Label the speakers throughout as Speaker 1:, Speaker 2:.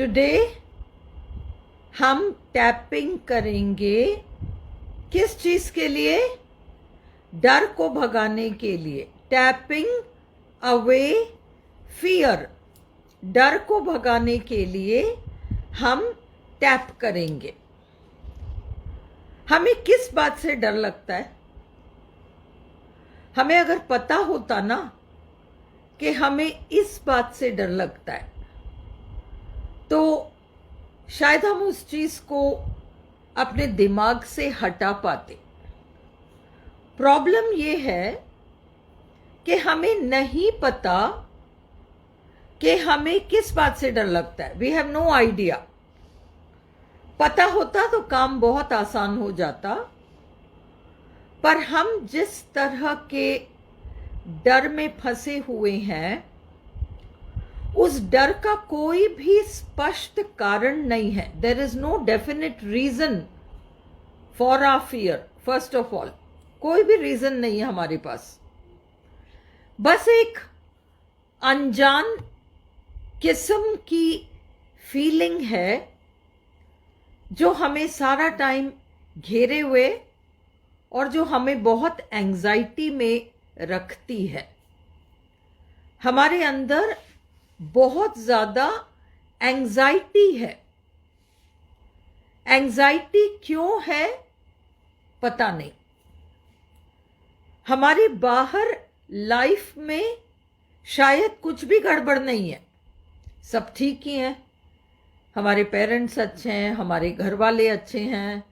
Speaker 1: Today हम tapping करेंगे किस चीज के लिए? डर को भगाने के लिए। टैपिंग अवे फियर, डर को भगाने के लिए हम टैप करेंगे। हमें किस बात से डर लगता है? हमें अगर पता होता ना कि हमें इस बात से डर लगता है, तो शायद हम उस चीज को अपने दिमाग से हटा पाते। प्रॉब्लम ये है कि हमें नहीं पता कि हमें किस बात से डर लगता है। We have no idea. पता होता तो काम बहुत आसान हो जाता, पर हम जिस तरह के डर में फंसे हुए हैं, उस डर का कोई भी स्पष्ट कारण नहीं है। There is no definite reason for our fear. First of all, कोई भी रीजन नहीं है हमारे पास। बस एक अनजान किस्म की फीलिंग है जो हमें सारा टाइम घेरे हुए और जो हमें बहुत एंजाइटी में रखती है। हमारे अंदर बहुत ज्यादा एंजाइटी है। एंजाइटी क्यों है पता नहीं। हमारे बाहर लाइफ में शायद कुछ भी गड़बड़ नहीं है, सब ठीक ही है। हमारे पेरेंट्स अच्छे हैं, हमारे घर वाले अच्छे हैं,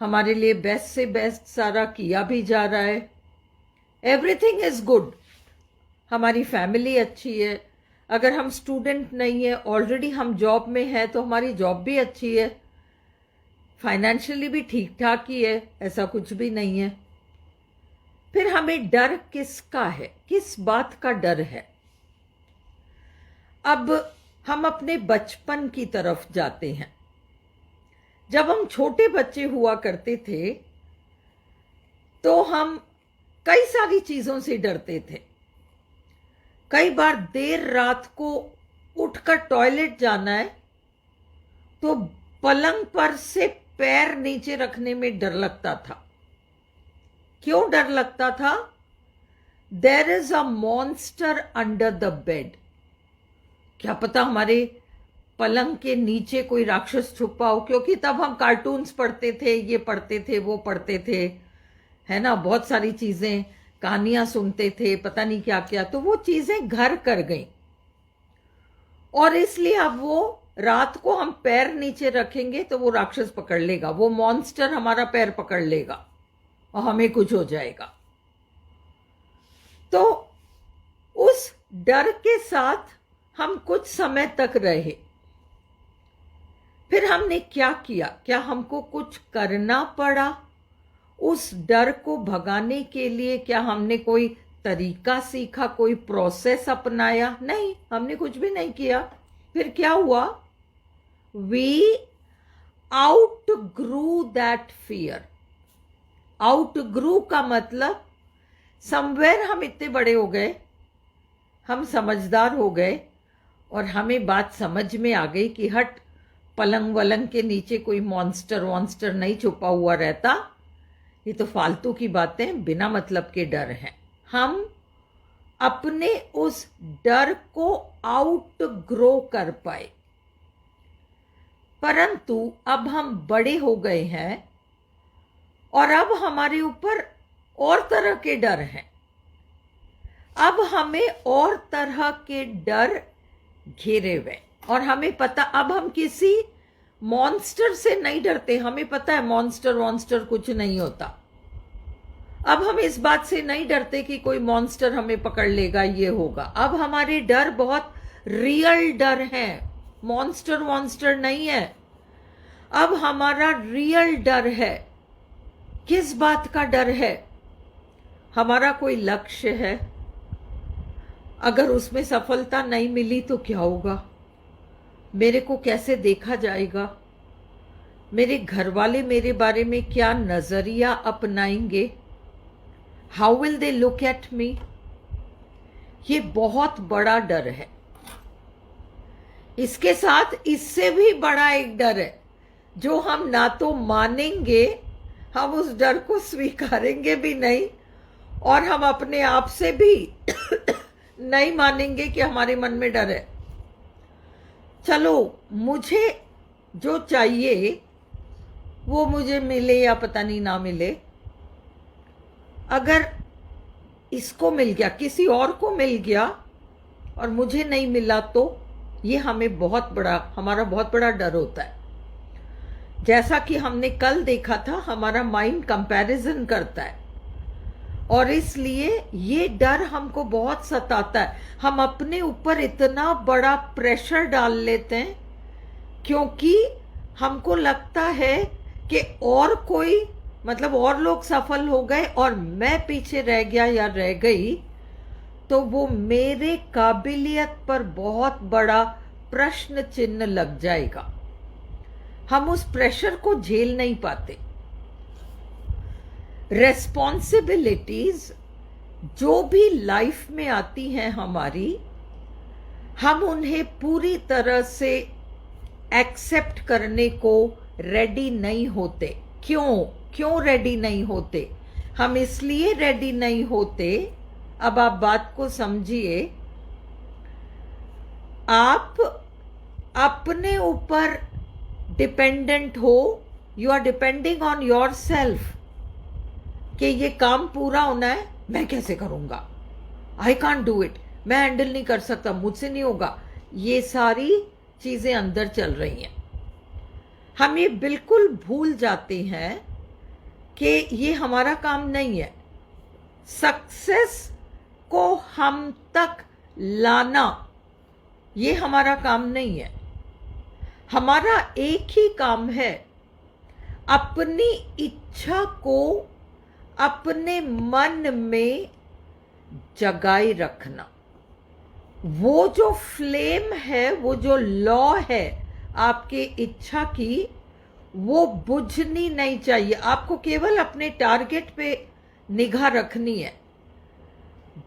Speaker 1: हमारे लिए बेस्ट से बेस्ट सारा किया भी जा रहा है। Everything is good. हमारी फैमिली अच्छी है। अगर हम स्टूडेंट नहीं है, ऑलरेडी हम जॉब में है, तो हमारी जॉब भी अच्छी है। फाइनेंशियली भी ठीक ठाक ही है, ऐसा कुछ भी नहीं है। फिर हमें डर किसका है? किस बात का डर है? अब हम अपने बचपन की तरफ जाते हैं। जब हम छोटे बच्चे हुआ करते थे, तो हम कई सारी चीजों से डरते थे। कई बार देर रात को उठकर टॉयलेट जाना है, तो पलंग पर से पैर नीचे रखने में डर लगता था। क्यों डर लगता था? There is a monster under the bed. क्या पता हमारे पलंग के नीचे कोई राक्षस छुपा हो, क्योंकि तब हम कार्टून्स पढ़ते थे, ये पढ़ते थे, वो पढ़ते थे, है ना, बहुत सारी चीजें, कहानियां सुनते थे, पता नहीं क्या क्या। तो वो चीजें घर कर गई, और इसलिए अब वो रात को हम पैर नीचे रखेंगे तो वो राक्षस पकड़ लेगा, वो मॉन्स्टर हमारा पैर पकड़ लेगा और हमें कुछ हो जाएगा। तो उस डर के साथ हम कुछ समय तक रहे। फिर हमने क्या किया? क्या हमको कुछ करना पड़ा उस डर को भगाने के लिए? क्या हमने कोई तरीका सीखा, कोई प्रोसेस अपनाया? नहीं, हमने कुछ भी नहीं किया। फिर क्या हुआ? We outgrew that fear. Outgrew का मतलब समवेयर हम इतने बड़े हो गए, हम समझदार हो गए, और हमें बात समझ में आ गई कि हट, पलंग वलंग के नीचे कोई मॉन्स्टर वॉन्स्टर नहीं छुपा हुआ रहता, ये तो फालतू की बातें, बिना मतलब के डर हैं। हम अपने उस डर को आउटग्रो कर पाए। परंतु अब हम बड़े हो गए हैं और अब हमारे ऊपर और तरह के डर हैं। अब हमें और तरह के डर घेरे हुए, और हमें पता, अब हम किसी मॉन्स्टर से नहीं डरते। हमें पता है मॉन्स्टर वॉन्स्टर कुछ नहीं होता। अब हम इस बात से नहीं डरते कि कोई मॉन्स्टर हमें पकड़ लेगा, ये होगा। अब हमारे डर बहुत रियल डर हैं, मॉन्स्टर वॉन्स्टर नहीं है। अब हमारा रियल डर है। किस बात का डर है? हमारा कोई लक्ष्य है, अगर उसमें सफलता नहीं मिली तो क्या होगा? मेरे को कैसे देखा जाएगा? मेरे घर वाले मेरे बारे में क्या नजरिया अपनाएंगे? How will they look at me? ये बहुत बड़ा डर है। इसके साथ इससे भी बड़ा एक डर है जो हम ना तो मानेंगे, हम उस डर को स्वीकारेंगे भी नहीं, और हम अपने आप से भी नहीं मानेंगे कि हमारे मन में डर है। चलो, मुझे जो चाहिए वो मुझे मिले या पता नहीं ना मिले, अगर इसको मिल गया, किसी और को मिल गया और मुझे नहीं मिला, तो ये हमें हमारा बहुत बड़ा डर होता है। जैसा कि हमने कल देखा था, हमारा माइंड कंपैरिजन करता है और इसलिए ये डर हमको बहुत सताता है। हम अपने ऊपर इतना बड़ा प्रेशर डाल लेते हैं क्योंकि हमको लगता है कि और कोई, मतलब और लोग सफल हो गए और मैं पीछे रह गया या रह गई, तो वो मेरे काबिलियत पर बहुत बड़ा प्रश्न चिन्ह लग जाएगा। हम उस प्रेशर को झेल नहीं पाते। रेस्पॉन्सिबिलिटीज जो भी लाइफ में आती हैं हमारी, हम उन्हें पूरी तरह से एक्सेप्ट करने को रेडी नहीं होते। क्यों रेडी नहीं होते? हम इसलिए रेडी नहीं होते, अब आप बात को समझिए। आप अपने ऊपर डिपेंडेंट हो, you are depending on yourself कि ये काम पूरा होना है, मैं कैसे करूंगा, आई कांट डू इट, मैं हैंडल नहीं कर सकता, मुझसे नहीं होगा। ये सारी चीजें अंदर चल रही हैं। हम ये बिल्कुल भूल जाते हैं कि ये हमारा काम नहीं है। सक्सेस को हम तक लाना ये हमारा काम नहीं है। हमारा एक ही काम है, अपनी इच्छा को अपने मन में जगाए रखना। वो जो फ्लेम है, वो जो लौ है आपके इच्छा की, वो बुझनी नहीं चाहिए। आपको केवल अपने टारगेट पे निगाह रखनी है,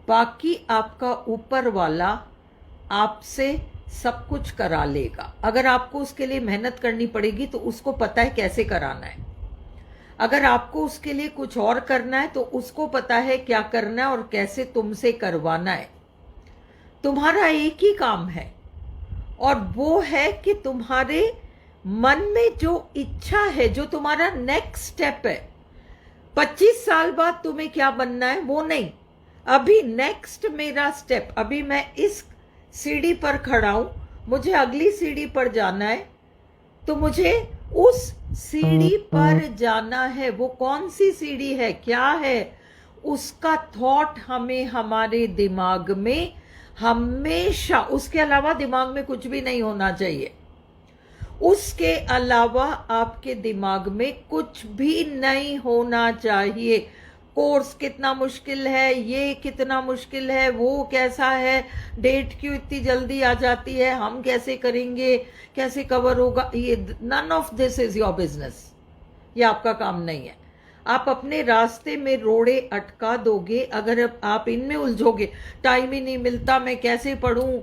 Speaker 1: बाकी आपका ऊपर वाला आपसे सब कुछ करा लेगा। अगर आपको उसके लिए मेहनत करनी पड़ेगी तो उसको पता है कैसे कराना है। अगर आपको उसके लिए कुछ और करना है तो उसको पता है क्या करना है और कैसे तुमसे करवाना है। तुम्हारा एक ही काम है और वो है कि तुम्हारे मन में जो इच्छा है, जो तुम्हारा नेक्स्ट स्टेप है, 25 साल बाद तुम्हें क्या बनना है वो नहीं, अभी नेक्स्ट मेरा स्टेप, अभी मैं इस सीढ़ी पर खड़ा हूं, मुझे अगली सीढ़ी पर जाना है, तो मुझे उस सीढ़ी पर जाना है। वो कौन सी सीढ़ी है, क्या है, उसका थॉट हमें हमारे दिमाग में हमेशा, उसके अलावा दिमाग में कुछ भी नहीं होना चाहिए। उसके अलावा आपके दिमाग में कुछ भी नहीं होना चाहिए। कोर्स कितना मुश्किल है, ये कितना मुश्किल है, वो कैसा है, डेट क्यों इतनी जल्दी आ जाती है, हम कैसे करेंगे, कैसे कवर होगा, ये none of this is your business. ये आपका काम नहीं है। आप अपने रास्ते में रोड़े अटका दोगे अगर आप इनमें उलझोगे। टाइम ही नहीं मिलता, मैं कैसे पढ़ूं,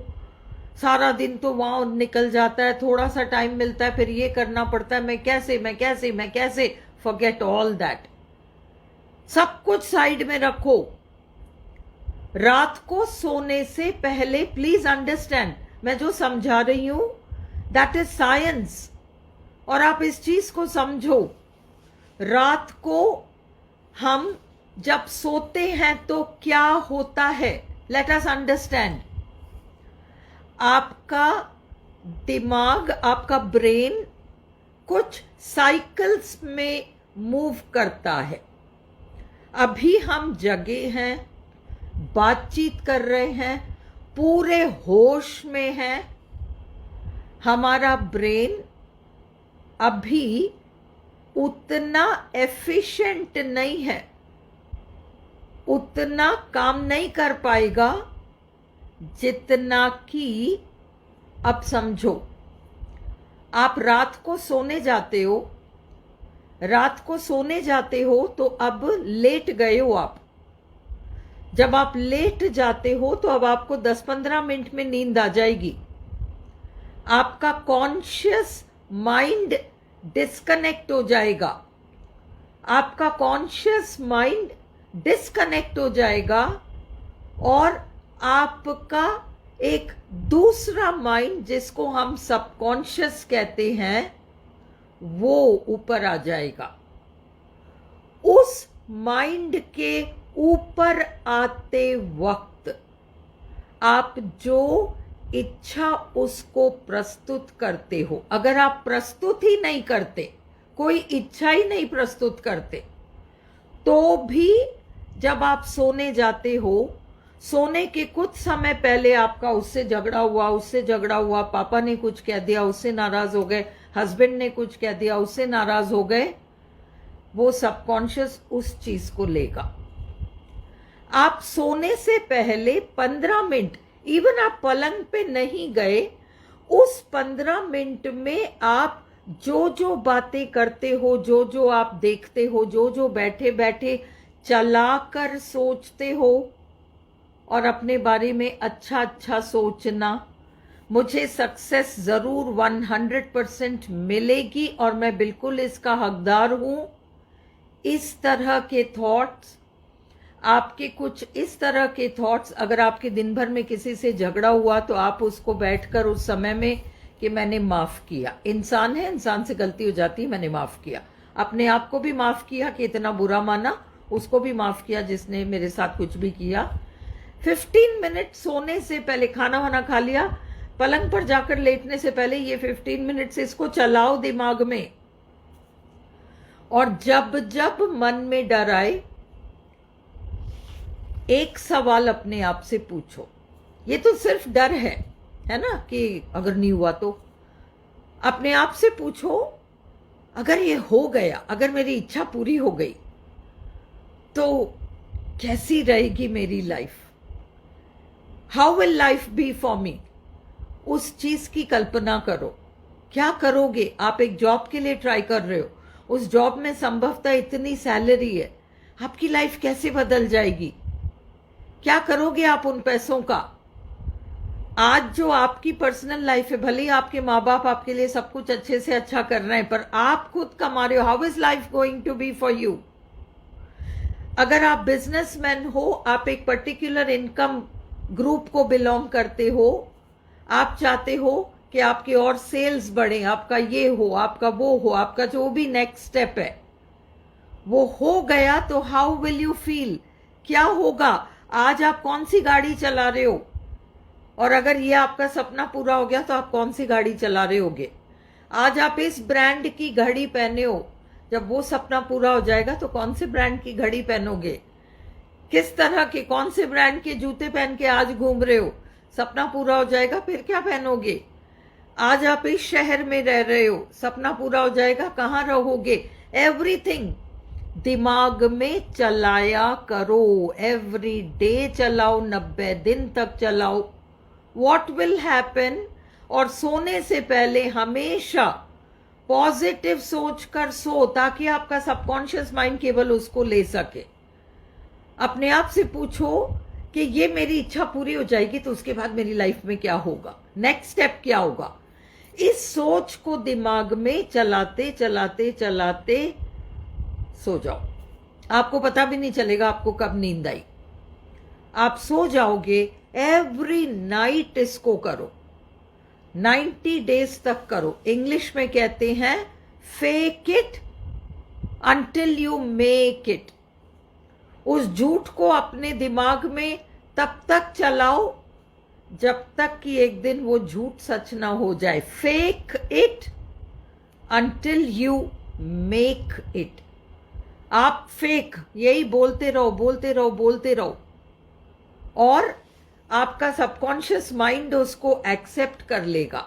Speaker 1: सारा दिन तो वहां निकल जाता है, थोड़ा सा टाइम मिलता है, फिर ये करना पड़ता है, मैं कैसे। फॉरगेट ऑल दैट, सब कुछ साइड में रखो। रात को सोने से पहले प्लीज अंडरस्टैंड, मैं जो समझा रही हूं दैट इज साइंस, और आप इस चीज को समझो। रात को हम जब सोते हैं तो क्या होता है, लेट अस अंडरस्टैंड। आपका दिमाग, आपका ब्रेन कुछ साइकिल्स में मूव करता है। अभी हम जगे हैं, बातचीत कर रहे हैं, पूरे होश में हैं। हमारा ब्रेन अभी उतना एफिशिएंट नहीं है, उतना काम नहीं कर पाएगा जितना कि, अब समझो, आप रात को सोने जाते हो, तो अब लेट गए हो आप। जब आप लेट जाते हो तो अब आपको 10-15 मिनट में नींद आ जाएगी। आपका कॉन्शियस माइंड डिस्कनेक्ट हो जाएगा, आपका कॉन्शियस माइंड डिस्कनेक्ट हो जाएगा और आपका एक दूसरा माइंड जिसको हम सबकॉन्शियस कहते हैं वो ऊपर आ जाएगा। उस माइंड के ऊपर आते वक्त आप जो इच्छा उसको प्रस्तुत करते हो, अगर आप प्रस्तुत ही नहीं करते, कोई इच्छा ही नहीं प्रस्तुत करते, तो भी जब आप सोने जाते हो, सोने के कुछ समय पहले आपका उससे झगड़ा हुआ, पापा ने कुछ कह दिया उससे नाराज हो गए, हस्बैंड ने कुछ कह दिया उससे नाराज हो गए, वो सबकॉन्शियस उस चीज को लेगा। आप सोने से पहले 15 मिनट, इवन आप पलंग पे नहीं गए, उस 15 मिनट में आप जो जो बातें करते हो, जो जो आप देखते हो, जो जो बैठे बैठे चलाकर सोचते हो, और अपने बारे में अच्छा अच्छा सोचना, मुझे सक्सेस जरूर 100% मिलेगी और मैं बिल्कुल इसका हकदार हूं, इस तरह के थॉट्स, आपके कुछ इस तरह के थॉट्स, अगर आपके दिन भर में किसी से झगड़ा हुआ तो आप उसको बैठकर उस समय में कि मैंने माफ किया, इंसान है, इंसान से गलती हो जाती है, मैंने माफ किया, अपने आप को भी माफ किया कि इतना बुरा माना, उसको भी माफ किया जिसने मेरे साथ कुछ भी किया। 15 मिनट सोने से पहले, खाना वाना खा लिया, पलंग पर जाकर लेटने से पहले ये 15 मिनट से इसको चलाओ दिमाग में। और जब जब मन में डर आए, एक सवाल अपने आप से पूछो, ये तो सिर्फ डर है ना, कि अगर नहीं हुआ तो अपने आप से पूछो, अगर ये हो गया, अगर मेरी इच्छा पूरी हो गई तो कैसी रहेगी मेरी life, how will life be for me. उस चीज की कल्पना करो, क्या करोगे। आप एक जॉब के लिए ट्राई कर रहे हो, उस जॉब में संभवतः इतनी सैलरी है, आपकी लाइफ कैसे बदल जाएगी, क्या करोगे आप उन पैसों का। आज जो आपकी पर्सनल लाइफ है, भले ही आपके माँ बाप आपके लिए सब कुछ अच्छे से अच्छा कर रहे हैं, पर आप खुद कमा रहे हो, how is life going to be for you. अगर आप बिजनेसमैन हो, आप एक पर्टिकुलर इनकम ग्रुप को बिलोंग करते हो, आप चाहते हो कि आपके और सेल्स बढ़े, आपका ये हो, आपका वो हो, आपका जो भी नेक्स्ट स्टेप है वो हो गया, तो हाउ विल यू फील, क्या होगा। आज आप कौन सी गाड़ी चला रहे हो, और अगर ये आपका सपना पूरा हो गया तो आप कौन सी गाड़ी चला रहे होगे। आज आप इस ब्रांड की घड़ी पहने हो, जब वो सपना पूरा हो जाएगा तो कौन से ब्रांड की घड़ी पहनोगे, किस तरह के, कौन से ब्रांड के जूते पहन के आज घूम रहे हो, सपना पूरा हो जाएगा फिर क्या पहनोगे। आज आप इस शहर में रह रहे हो, सपना पूरा हो जाएगा कहाँ रहोगे। एवरीथिंग दिमाग में चलाया करो, एवरी डे चलाओ, 90 दिन तक चलाओ, व्हाट विल हैपन। और सोने से पहले हमेशा पॉजिटिव सोच कर सो, ताकि आपका सबकॉन्शियस माइंड केवल उसको ले सके। अपने आप से पूछो कि ये मेरी इच्छा पूरी हो जाएगी तो उसके बाद मेरी लाइफ में क्या होगा, नेक्स्ट स्टेप क्या होगा। इस सोच को दिमाग में चलाते चलाते चलाते सो जाओ, आपको पता भी नहीं चलेगा आपको कब नींद आई, आप सो जाओगे। एवरी नाइट इसको करो, 90 डेज तक करो। इंग्लिश में कहते हैं fake it until you make it. उस झूठ को अपने दिमाग में तब तक चलाओ जब तक कि एक दिन वो झूठ सच ना हो जाए। Fake it until you make it. आप फेक यही बोलते रहो, बोलते रहो, बोलते रहो, और आपका सबकॉन्शियस माइंड उसको एक्सेप्ट कर लेगा।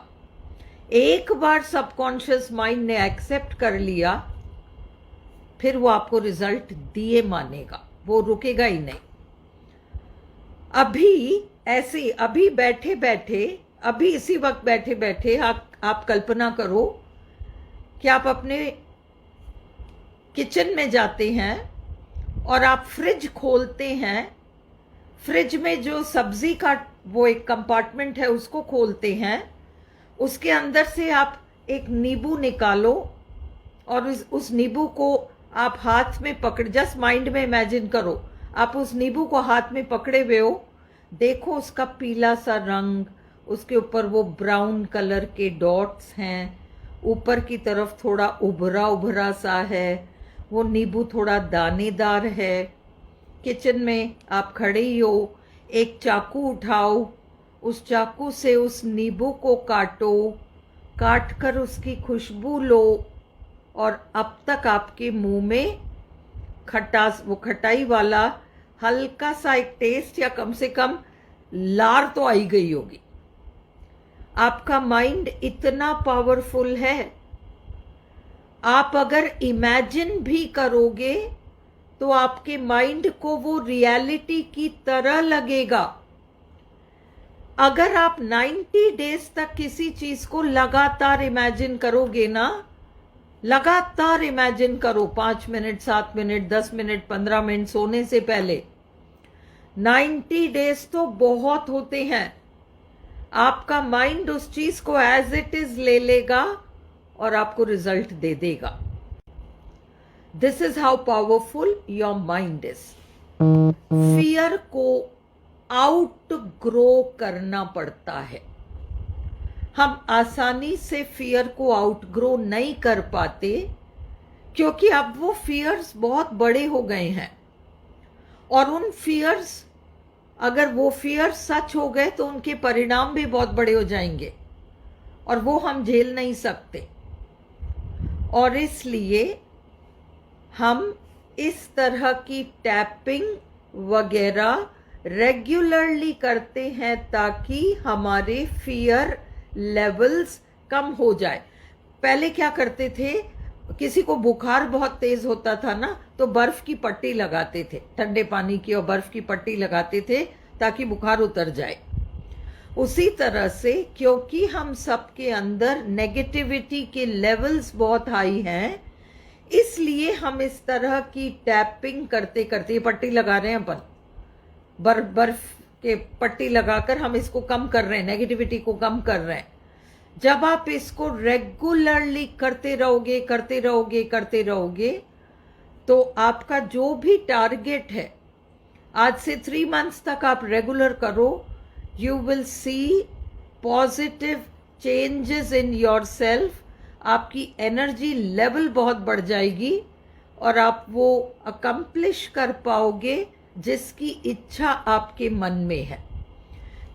Speaker 1: एक बार सबकॉन्शियस माइंड ने एक्सेप्ट कर लिया, फिर वो आपको रिजल्ट दिए मानेगा, वो रुकेगा ही नहीं। अभी ऐसे, अभी बैठे बैठे, अभी इसी वक्त बैठे बैठे आप कल्पना करो कि आप अपने किचन में जाते हैं और आप फ्रिज खोलते हैं, फ्रिज में जो सब्जी का वो एक कंपार्टमेंट है उसको खोलते हैं, उसके अंदर से आप एक नींबू निकालो और उस नींबू को आप हाथ में पकड़, जस्ट माइंड में इमेजिन करो आप उस नींबू को हाथ में पकड़े हुए हो, देखो उसका पीला सा रंग, उसके ऊपर वो ब्राउन कलर के डॉट्स हैं, ऊपर की तरफ थोड़ा उभरा उभरा सा है, वो नींबू थोड़ा दानेदार है। किचन में आप खड़े ही हो, एक चाकू उठाओ, उस चाकू से उस नींबू को काटो, काट कर उसकी खुशबू लो, और अब तक आपके मुंह में खटास, वो खटाई वाला हल्का सा एक टेस्ट या कम से कम लार तो आई गई होगी। आपका माइंड इतना पावरफुल है, आप अगर इमेजिन भी करोगे तो आपके माइंड को वो रियलिटी की तरह लगेगा। अगर आप 90 डेज तक किसी चीज को लगातार इमेजिन करोगे ना, लगातार इमेजिन करो 5 मिनट, 7 मिनट, 10 मिनट, 15 मिनट सोने से पहले, 90 डेज तो बहुत होते हैं। आपका माइंड उस चीज को एज इट इज ले लेगा और आपको रिजल्ट दे देगा। This is how powerful your mind is. Fear को आउट ग्रो करना पड़ता है। हम आसानी से फियर को आउटग्रो नहीं कर पाते क्योंकि अब वो फियर्स बहुत बड़े हो गए हैं, और उन फियर्स, अगर वो फियर्स सच हो गए तो उनके परिणाम भी बहुत बड़े हो जाएंगे और वो हम झेल नहीं सकते। और इसलिए हम इस तरह की टैपिंग वगैरह रेगुलरली करते हैं ताकि हमारे फियर लेवल्स कम हो जाए। पहले क्या करते थे, किसी को बुखार बहुत तेज होता था ना, तो बर्फ की पट्टी लगाते थे, ठंडे पानी की और बर्फ की पट्टी लगाते थे ताकि बुखार उतर जाए। उसी तरह से क्योंकि हम सबके अंदर नेगेटिविटी के लेवल्स बहुत हाई हैं, इसलिए हम इस तरह की टैपिंग करते करते, ये पट्टी लगा रहे हैं अपन, बर्फ के पट्टी लगाकर हम इसको कम कर रहे हैं, नेगेटिविटी को कम कर रहे हैं। जब आप इसको रेगुलरली करते रहोगे करते रहोगे करते रहोगे, तो आपका जो भी टारगेट है, आज से 3 मंथ्स तक आप रेगुलर करो, you will see positive changes in your self. आपकी एनर्जी लेवल बहुत बढ़ जाएगी और आप वो अकम्प्लिश कर पाओगे जिसकी इच्छा आपके मन में है।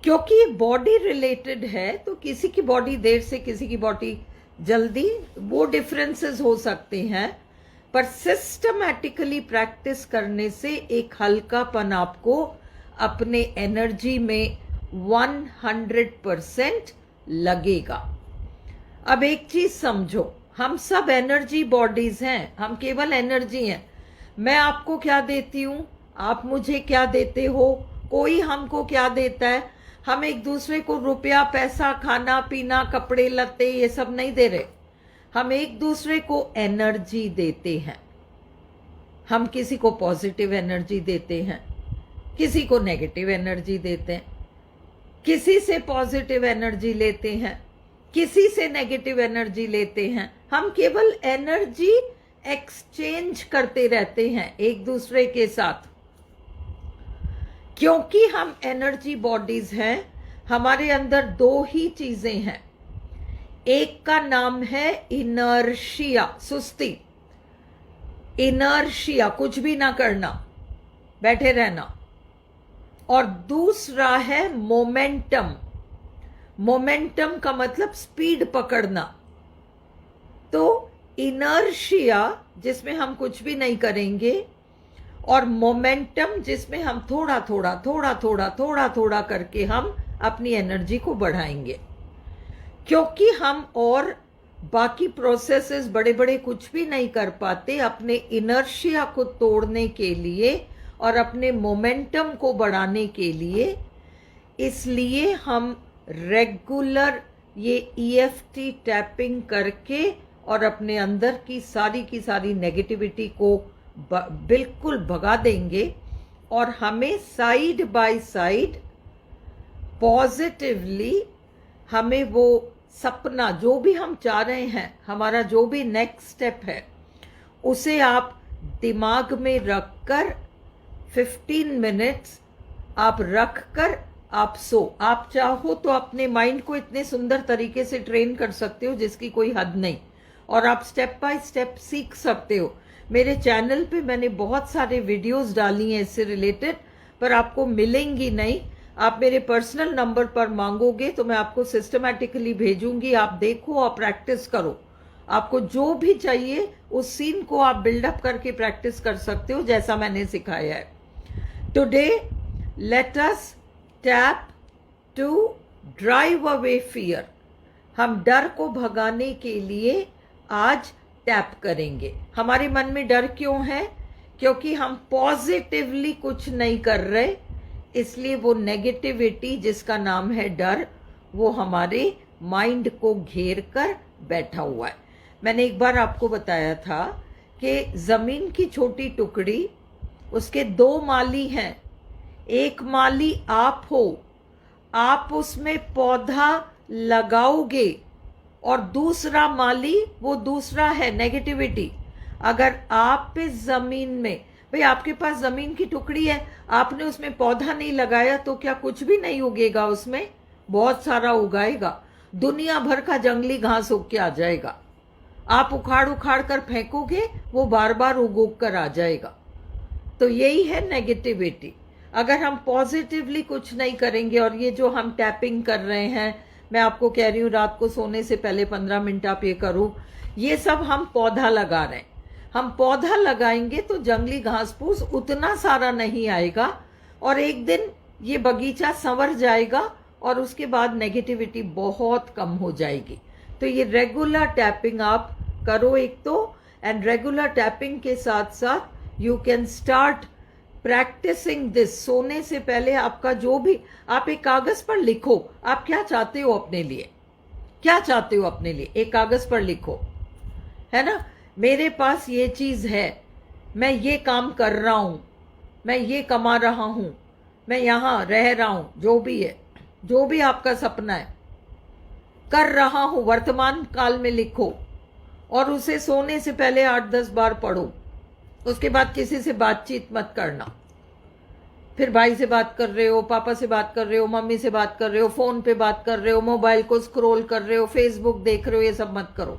Speaker 1: क्योंकि ये बॉडी रिलेटेड है, तो किसी की बॉडी देर से, किसी की बॉडी जल्दी, वो डिफरेंसेस हो सकते हैं, पर सिस्टमैटिकली प्रैक्टिस करने से एक हल्कापन आपको अपने एनर्जी में 100% लगेगा। अब एक चीज समझो, हम सब एनर्जी बॉडीज हैं, हम केवल एनर्जी हैं। मैं आपको क्या देती हूं, आप मुझे क्या देते हो, कोई हमको क्या देता है। हम एक दूसरे को रुपया, पैसा, खाना पीना, कपड़े लत्ते, ये सब नहीं दे रहे। हम एक दूसरे को एनर्जी देते हैं। हम किसी को पॉजिटिव एनर्जी देते हैं, किसी को नेगेटिव एनर्जी देते हैं, किसी से पॉजिटिव एनर्जी लेते हैं, किसी से नेगेटिव एनर्जी लेते हैं। हम केवल एनर्जी एक्सचेंज करते रहते हैं एक दूसरे के साथ। क्योंकि हम एनर्जी बॉडीज हैं, हमारे अंदर 2 ही चीजें हैं। एक का नाम है इनर्शिया, सुस्ती, इनर्शिया, कुछ भी ना करना, बैठे रहना, और दूसरा है मोमेंटम। मोमेंटम का मतलब स्पीड पकड़ना। तो इनर्शिया जिसमें हम कुछ भी नहीं करेंगे, और मोमेंटम जिसमें हम थोड़ा थोड़ा थोड़ा थोड़ा थोड़ा थोड़ा करके हम अपनी एनर्जी को बढ़ाएंगे। क्योंकि हम और बाकी प्रोसेसेस बड़े बड़े कुछ भी नहीं कर पाते अपने इनर्शिया को तोड़ने के लिए और अपने मोमेंटम को बढ़ाने के लिए, इसलिए हम रेगुलर ये EFT टैपिंग करके और अपने अंदर की सारी नेगेटिविटी को बिल्कुल भगा देंगे, और हमें साइड बाय साइड पॉजिटिवली हमें वो सपना, जो भी हम चाह रहे हैं, हमारा जो भी नेक्स्ट स्टेप है, उसे आप दिमाग में रखकर 15 मिनट्स आप रखकर आप सो। आप चाहो तो अपने माइंड को इतने सुंदर तरीके से ट्रेन कर सकते हो जिसकी कोई हद नहीं, और आप स्टेप बाय स्टेप सीख सकते हो। मेरे चैनल पे मैंने बहुत सारे वीडियोस डाली हैं इससे रिलेटेड, पर आपको मिलेंगी नहीं। आप मेरे पर्सनल नंबर पर मांगोगे तो मैं आपको सिस्टमैटिकली भेजूंगी। आप देखो और प्रैक्टिस करो। आपको जो भी चाहिए उस सीन को आप बिल्डअप करके प्रैक्टिस कर सकते हो जैसा मैंने सिखाया है। Today let us tap to drive away fear. हम डर को भगाने के लिए आज टैप करेंगे। हमारे मन में डर क्यों है? क्योंकि हम पॉजिटिवली कुछ नहीं कर रहे, इसलिए वो नेगेटिविटी जिसका नाम है डर, वो हमारे माइंड को घेर कर बैठा हुआ है। मैंने एक बार आपको बताया था कि जमीन की छोटी टुकड़ी, उसके 2 माली हैं। एक माली आप हो, आप उसमें पौधा लगाओगे, और दूसरा माली वो दूसरा है नेगेटिविटी। अगर आप इस जमीन में, भाई आपके पास जमीन की टुकड़ी है, आपने उसमें पौधा नहीं लगाया तो क्या कुछ भी नहीं उगेगा? उसमें बहुत सारा उगाएगा, दुनिया भर का जंगली घास उग के आ जाएगा। आप उखाड़ उखाड़ कर फेंकोगे, वो बार बार उग उग कर आ जाएगा। तो यही है नेगेटिविटी। अगर हम पॉजिटिवली कुछ नहीं करेंगे, और ये जो हम टैपिंग कर रहे हैं, मैं आपको कह रही हूँ रात को सोने से पहले 15 मिनट आप ये करो, ये सब हम पौधा लगा रहे हैं। हम पौधा लगाएंगे तो जंगली घास फूस उतना सारा नहीं आएगा, और एक दिन ये बगीचा संवर जाएगा, और उसके बाद नेगेटिविटी बहुत कम हो जाएगी। तो ये रेगुलर टैपिंग आप करो एक तो, एंड रेगुलर टैपिंग के साथ साथ you can start practising this. सोने से पहले आपका जो भी, आप एक कागज पर लिखो आप क्या चाहते हो अपने लिए, क्या चाहते हो अपने लिए, एक कागज पर लिखो, है ना। मेरे पास ये चीज है, मैं ये काम कर रहा हूं, मैं ये कमा रहा हूं, मैं यहां रह रहा हूं, जो भी है, जो भी आपका सपना है, कर रहा हूं, वर्तमान काल में लिखो, और उसे सोने से पहले 8-10 बार पढ़ो। उसके बाद किसी से बातचीत मत करना। फिर भाई से बात कर रहे हो, पापा से बात कर रहे हो, मम्मी से बात कर रहे हो, फोन पे बात कर रहे हो, मोबाइल को स्क्रॉल कर रहे हो, फेसबुक देख रहे हो, ये सब मत करो।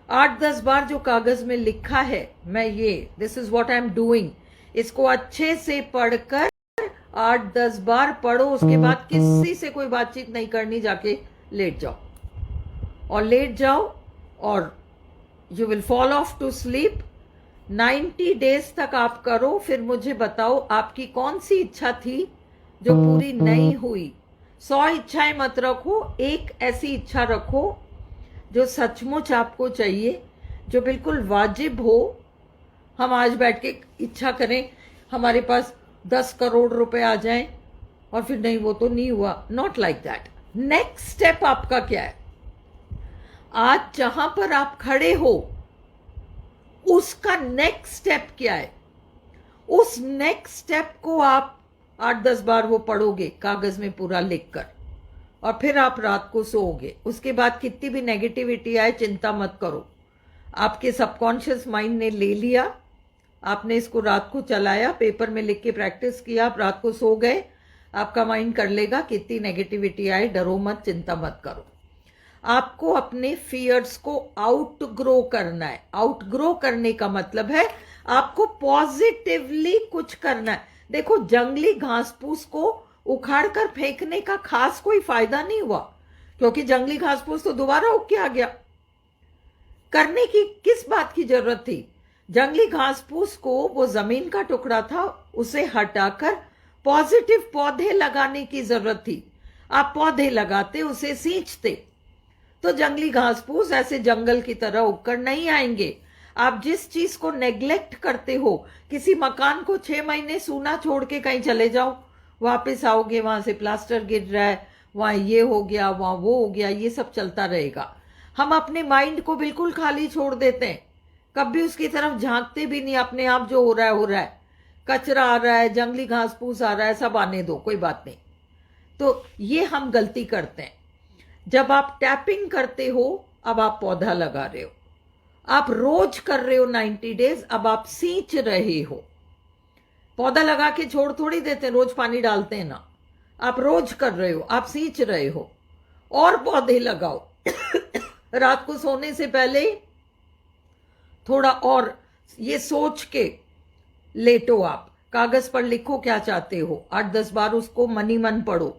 Speaker 1: 8-10 बार जो कागज में लिखा है, मैं ये, this is what I am doing, इसको अच्छे से पढ़कर 8-10 बार पढ़ो। उसके बाद किसी से कोई बातचीत नहीं करनी, जाके लेट जाओ, और लेट जाओ, और you will fall off to sleep. 90 days तक आप करो, फिर मुझे बताओ आपकी कौन सी इच्छा थी जो पूरी नहीं हुई। 100 इच्छाएं मत रखो, एक ऐसी इच्छा रखो जो सचमुच आपको चाहिए, जो बिल्कुल वाजिब हो। हम आज बैठ के इच्छा करें हमारे पास 10 करोड़ रुपए आ जाएं, और फिर नहीं, वो तो नहीं हुआ। Not like that. Next step आपका क्या है? आज जहां पर आप खड़े हो, उसका नेक्स्ट स्टेप क्या है? उस नेक्स्ट स्टेप को आप 8-10 बार वो पढ़ोगे कागज में पूरा लिखकर, और फिर आप रात को सोओगे। उसके बाद कितनी भी नेगेटिविटी आए, चिंता मत करो। आपके सबकॉन्शियस माइंड ने ले लिया, आपने इसको रात को चलाया, पेपर में लिख के प्रैक्टिस किया, आप रात को सो गए, आपका माइंड कर लेगा। कितनी नेगेटिविटी आए, डरो मत, चिंता मत करो। आपको अपने फियर्स को आउटग्रो करना है। आउटग्रो करने का मतलब है आपको पॉजिटिवली कुछ करना है। देखो, जंगली घास फूस को उखाड़ कर फेंकने का खास कोई फायदा नहीं हुआ, क्योंकि जंगली घास फूस तो दोबारा उग के आ गया। करने की किस बात की जरूरत थी? जंगली घास फूस को, वो जमीन का टुकड़ा था, उसे हटाकर पॉजिटिव पौधे लगाने की जरूरत थी। आप पौधे लगाते, उसे सींचते, तो जंगली घास फूस ऐसे जंगल की तरह उगकर नहीं आएंगे। आप जिस चीज को नेग्लेक्ट करते हो, किसी मकान को 6 महीने सूना छोड़ के कहीं चले जाओ, वापस आओगे, वहां से प्लास्टर गिर रहा है, वहां ये हो गया, वहां वो हो गया, ये सब चलता रहेगा। हम अपने माइंड को बिल्कुल खाली छोड़ देते हैं, कभी उसकी तरफ झांकते भी नहीं। अपने आप जो हो रहा है हो रहा है, कचरा आ रहा है, जंगली घास फूस आ रहा है, सब आने दो, कोई बात नहीं। तो ये हम गलती करते हैं। जब आप टैपिंग करते हो, अब आप पौधा लगा रहे हो। आप रोज कर रहे हो 90 डेज, अब आप सींच रहे हो। पौधा लगा के छोड़ थोड़ी देते हैं, रोज पानी डालते हैं ना। आप रोज कर रहे हो, आप सींच रहे हो। और पौधे लगाओ। रात को सोने से पहले थोड़ा और ये सोच के लेटो। आप कागज पर लिखो क्या चाहते हो, 8-10 बार उसको मनी मन पढ़ो।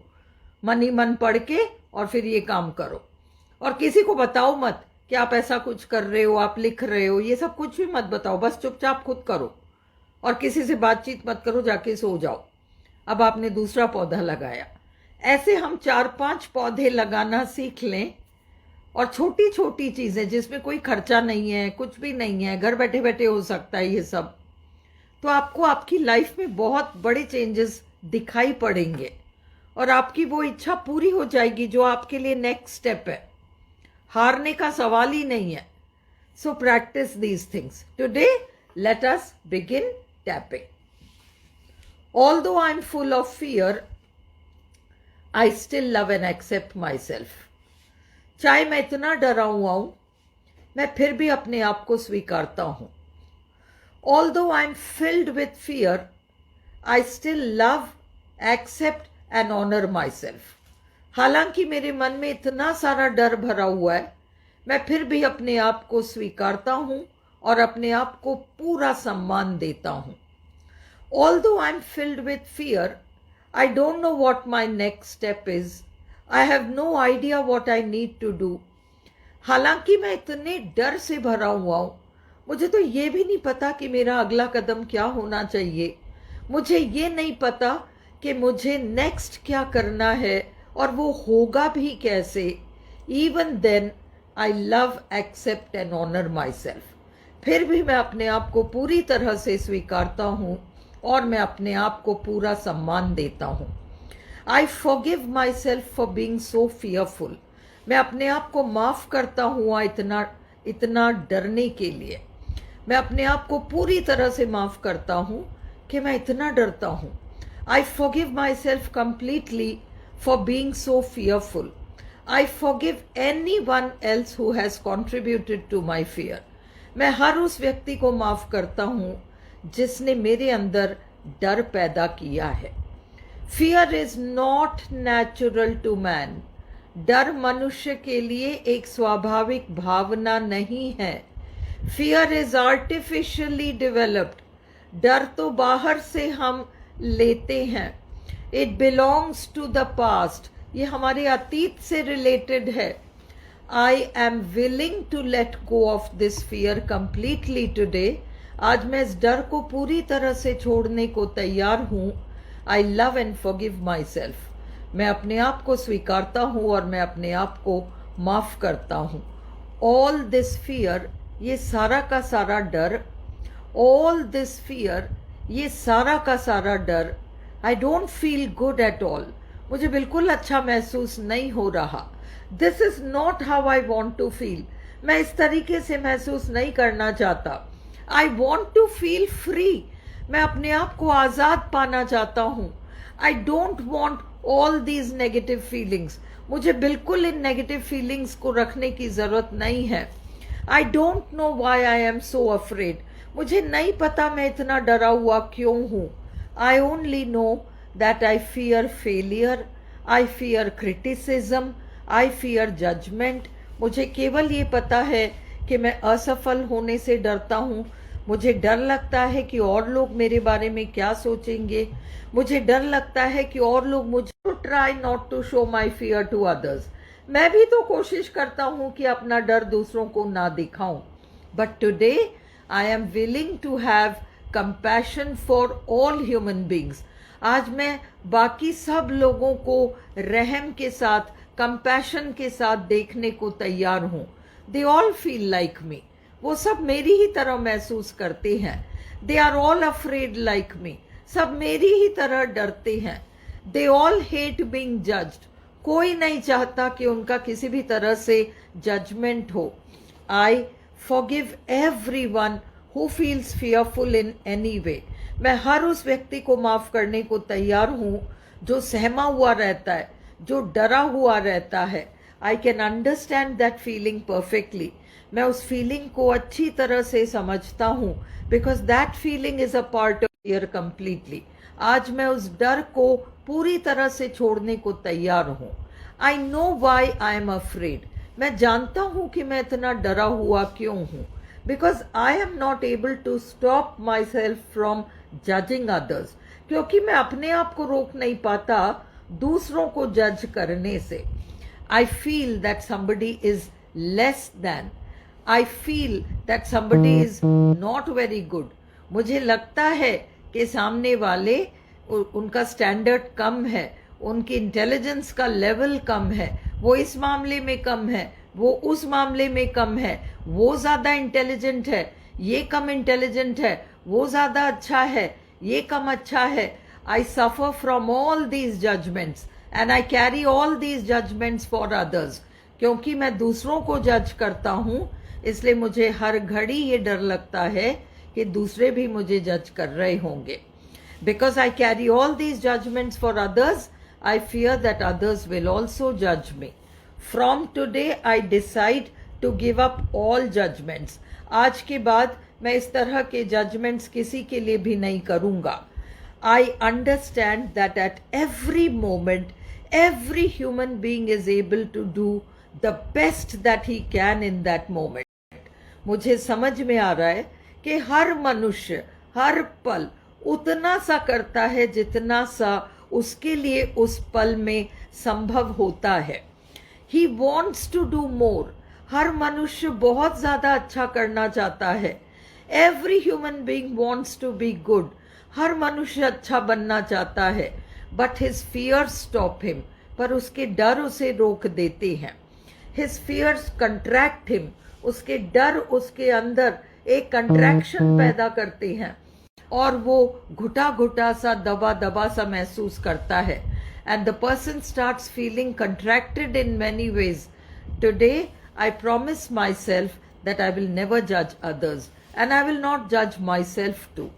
Speaker 1: मनी मन पढ़ के और फिर ये काम करो। और किसी को बताओ मत कि आप ऐसा कुछ कर रहे हो, आप लिख रहे हो, ये सब कुछ भी मत बताओ। बस चुपचाप खुद करो और किसी से बातचीत मत करो, जाके सो जाओ। अब आपने दूसरा पौधा लगाया। ऐसे हम 4-5 पौधे लगाना सीख लें। और छोटी छोटी चीजें जिसमें कोई खर्चा नहीं है, कुछ भी नहीं है, घर बैठे बैठे हो सकता है ये सब, तो आपको आपकी लाइफ में बहुत बड़े चेंजेस दिखाई पड़ेंगे। और आपकी वो इच्छा पूरी हो जाएगी जो आपके लिए नेक्स्ट स्टेप है। हारने का सवाल ही नहीं है। So practice these things today. Let us begin tapping. Although I'm full of fear, I still love and accept myself. चाहे मैं इतना डरा हुआ हूं, मैं फिर भी अपने आप को स्वीकारता हूं। Although I'm filled with fear, I still love, accept and honor myself. हालांकि मेरे मन में इतना सारा डर भरा हुआ है, मैं फिर भी अपने आप को स्वीकारता हूं और अपने आप को पूरा सम्मान देता हूं। Although I'm filled with fear, I don't know what my next step is. I have no idea what I need to do. हालांकि मैं इतने डर से भरा हुआ हूं, मुझे तो ये भी नहीं पता कि मेरा अगला कदम क्या होना चाहिए। मुझे ये नहीं पता कि मुझे नेक्स्ट क्या करना है और वो होगा भी कैसे। Even then, I love, accept and honor myself. फिर भी मैं अपने आप को पूरी तरह से स्वीकारता हूँ और मैं अपने आप को पूरा सम्मान देता हूँ। I forgive my self for being so fearful. मैं अपने आप को माफ करता हूँ इतना डरने के लिए। मैं अपने आप को पूरी तरह से माफ करता हूँ कि मैं इतना डरता हूँ। I forgive myself completely for being so fearful. I forgive anyone else who has contributed to my fear. मैं हर उस व्यक्ति को माफ करता हूँ जिसने मेरे अंदर डर पैदा किया है। Fear is not natural to man. डर मनुष्य के लिए एक स्वाभाविक भावना नहीं है। Fear is artificially developed. डर तो बाहर से हम लेते हैं। It belongs to the past. ये हमारे अतीत से रिलेटेड है। I am willing to let go of this fear completely today. आज मैं इस डर को पूरी तरह से छोड़ने को तैयार हूँ। I love and forgive my self. मैं अपने आप को स्वीकारता हूँ और मैं अपने आप को माफ करता हूँ। ऑल दिस फियर, ये सारा का सारा डर, ऑल दिस फियर, ये सारा का सारा डर, I don't feel good at all. मुझे बिल्कुल अच्छा महसूस नहीं हो रहा। This is not how I want to feel. मैं इस तरीके से महसूस नहीं करना चाहता। I want to feel free. मैं अपने आप को आजाद पाना चाहता हूँ। I don't want all these negative feelings. मुझे बिल्कुल इन नेगेटिव फीलिंग्स को रखने की जरूरत नहीं है। I don't know why I am so afraid. मुझे नहीं पता मैं इतना डरा हुआ क्यों हूँ। I only know that I fear failure, I fear criticism, I fear judgement. मुझे केवल ये पता है कि मैं असफल होने से डरता हूँ। मुझे डर लगता है कि और लोग मेरे बारे में क्या सोचेंगे। मुझे डर लगता है कि और लोग मुझे try not to show my fear to others. मैं भी तो कोशिश करता हूँ कि अपना डर दूसरों को ना दिखाऊं। But today I am willing to have compassion for all human beings. आज मैं बाकी सब लोगों को रहम के साथ, कंपैशन के साथ देखने को तैयार हूँ। They all feel like me. वो सब मेरी ही तरह महसूस करते हैं। They are all afraid like me. सब मेरी ही तरह डरते हैं। They all hate being judged. कोई नहीं चाहता कि उनका किसी भी तरह से जजमेंट हो। I forgive everyone who feels fearful in any way. मैं हर उस व्यक्ति को माफ करने को तैयार हूँ जो सहमा हुआ रहता है, जो डरा हुआ रहता है। I can understand that feeling perfectly. मैं उस फीलिंग को अच्छी तरह से समझता हूँ, because that feeling is a part of fear completely. आज मैं उस डर को पूरी तरह से छोड़ने को तैयार हूँ. I know why I am afraid. मैं जानता हूँ कि मैं इतना डरा हुआ क्यों हूँ. Because I am not able to stop myself from judging others. क्योंकि मैं अपने आप को रोक नहीं पाता दूसरों को जज करने से. I feel that somebody is less than. I feel that somebody is not very good. मुझे लगता है कि सामने वाले उनका स्टैंडर्ड कम है, उनकी इंटेलिजेंस का लेवल कम है, वो इस मामले में कम है, वो उस मामले में कम है, वो ज़्यादा इंटेलिजेंट है, ये कम इंटेलिजेंट है, वो ज़्यादा अच्छा है, ये कम अच्छा है. I suffer from all these judgments and I carry all these judgments for others. क्योंकि मैं दूसरों को जज करता हूँ, इसलिए मुझे हर घड़ी ये डर लगता है कि दूसरे भी मुझे जज कर रहे होंगे. Because I carry all these judgments for others, I fear that others will also जज me. From today I decide to give up all judgments. आज के बाद मैं इस तरह के जजमेंट्स किसी के लिए भी नहीं करूँगा. I understand that at every moment every human being is able to do the best that he can in that moment. मुझे समझ में आ रहा है कि हर मनुष्य हर पल उतना सा करता है जितना सा उसके लिए उस पल में संभव होता है. He wants to do more. हर मनुष्य बहुत ज़्यादा अच्छा करना चाहता है. Every human being wants to be good. हर मनुष्य अच्छा बनना चाहता है. But his fears stop him. पर उसके डर उसे रोक देते हैं. His fears contract him. उसके डर उसके अंदर एक कंट्रैक्शन पैदा करते हैं और वो घुटा घुटा सा दबा दबा सा महसूस करता है. And the person starts feeling contracted in many ways. Today I promise myself that I will never judge others and I will not judge myself too.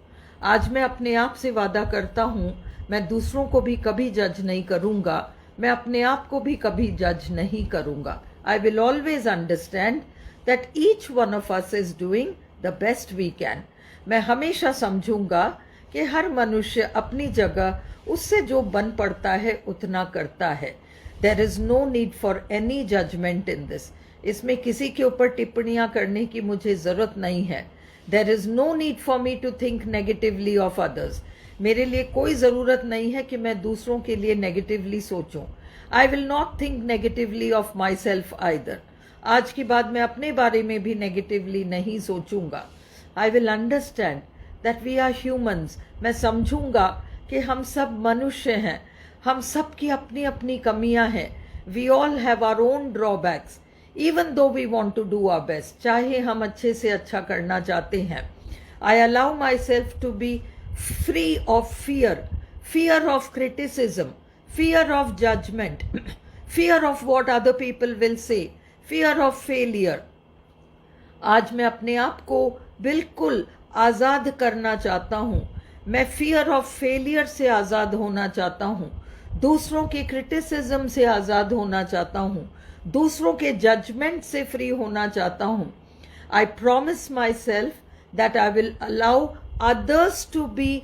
Speaker 1: आज मैं अपने आप से वादा करता हूँ, मैं दूसरों को भी कभी जज नहीं करूँगा, मैं अपने आप को भी कभी जज नहीं करूँगा. I will always understand that each one of us is doing the best we can. मैं हमेशा समझूंगा कि हर मनुष्य अपनी जगह उससे जो बन पड़ता है उतना करता है. There is no need for any judgment in this. इसमें किसी के ऊपर टिप्पणियां करने की मुझे ज़रूरत नहीं है. There is no need for me to think negatively of others. मेरे लिए कोई ज़रूरत नहीं है कि मैं दूसरों के लिए नेगेटिवली सोचूं. I will not think negatively of myself either. आज के बाद मैं अपने बारे में भी नेगेटिवली नहीं सोचूंगा. I will understand that we are humans. मैं समझूंगा कि हम सब मनुष्य हैं, हम सब की अपनी अपनी कमियां हैं. We all have our own drawbacks. Even though we want to do our best, चाहे हम अच्छे से अच्छा करना चाहते हैं. I allow myself to be free of fear, fear of criticism, fear of judgment, fear of what other people will say, fear of failure. आज मैं अपने आप को बिल्कुल आज़ाद करना चाहता हूँ. मैं फियर ऑफ फेलियर से आज़ाद होना चाहता हूँ, दूसरों के क्रिटिसिज्म से आज़ाद होना चाहता हूँ, दूसरों के जजमेंट से फ्री होना चाहता हूँ. I promise myself that I will allow others to be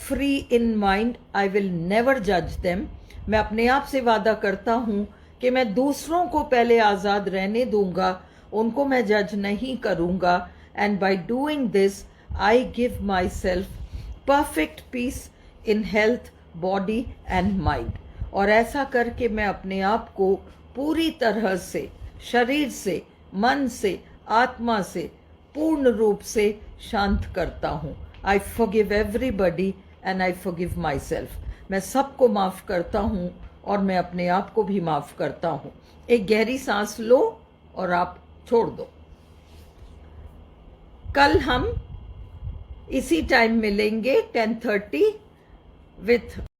Speaker 1: free in mind. I will never जज देम. मैं अपने आप से वादा करता हूँ कि मैं दूसरों को पहले आज़ाद रहने दूंगा, उनको मैं जज नहीं करूँगा. And by doing this I give myself perfect peace in health, body and mind. और ऐसा करके मैं अपने आप को पूरी तरह से शरीर से, मन से, आत्मा से पूर्ण रूप से शांत करता हूँ. I forgive everybody and I forgive my self. मैं सबको माफ़ करता हूँ और मैं अपने आप को भी माफ़ करता हूँ. एक गहरी सांस लो और आप छोड़ दो. कल हम इसी टाइम मिलेंगे 10:30 विथ